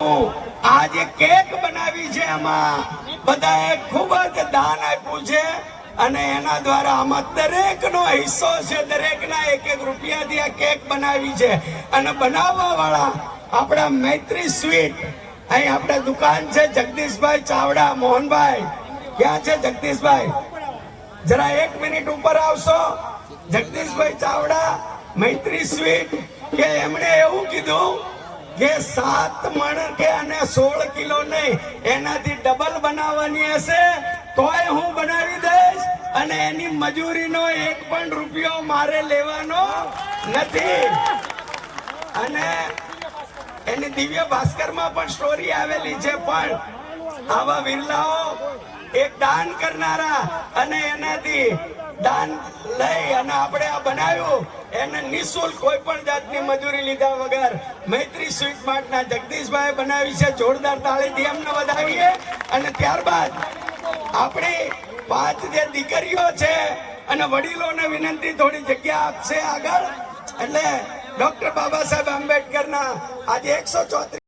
આ જે કેક બનાવી છે એમાં બધાએ ખૂબ જ દાન આપ્યું છે અને એના દ્વારા આમાં દરેકનો હિસ્સો છે. દરેકના 1-1 રૂપિયાથી આ કેક બનાવી છે અને બનાવવા વાળા આપણા મૈત્રી સ્વીટ, અહીં આપણે દુકાન છે જગદીશભાઈ ચાવડા. મોહનભાઈ ક્યાં છે જગદીશભાઈ? જરા 1 મિનિટ ઉપર આવશો. જગદીશભાઈ ચાવડા મૈત્રી સ્વીટ કે એમણે એવું કીધું કે 7 મણ કે અને 16 કિલો નહીં, એનાથી ડબલ બનાવવાની હશે તોય હું બનાવી દઈશ અને એની મજૂરીનો 1 પણ રૂપિયો મારે લેવાનો નથી. અને એની દિવ્ય ભાસ્કરમાં પણ સ્ટોરી આવેલી છે. પણ આવા વિરલાઓ એક દાન કરનારા અને એનાથી દાન લઈ અને આપણે આ બનાવ્યું એને નિઃશુલ્ક કોઈ પણ જાતની મજૂરી લીધા વગર મૈત્રી સ્વીટ માર્ટના જગદીશભાઈ બનાવી છે. જોરદાર તાળીથી એમને વધાવીએ. અને ત્યારબાદ આપણી 5 જે દીકરીઓ છે અને વડીલોને વિનંતી થોડી જગ્યા આપશે આગળ. એટલે ડોક્ટર બાબા સાહેબ આંબેડકરના આજે 134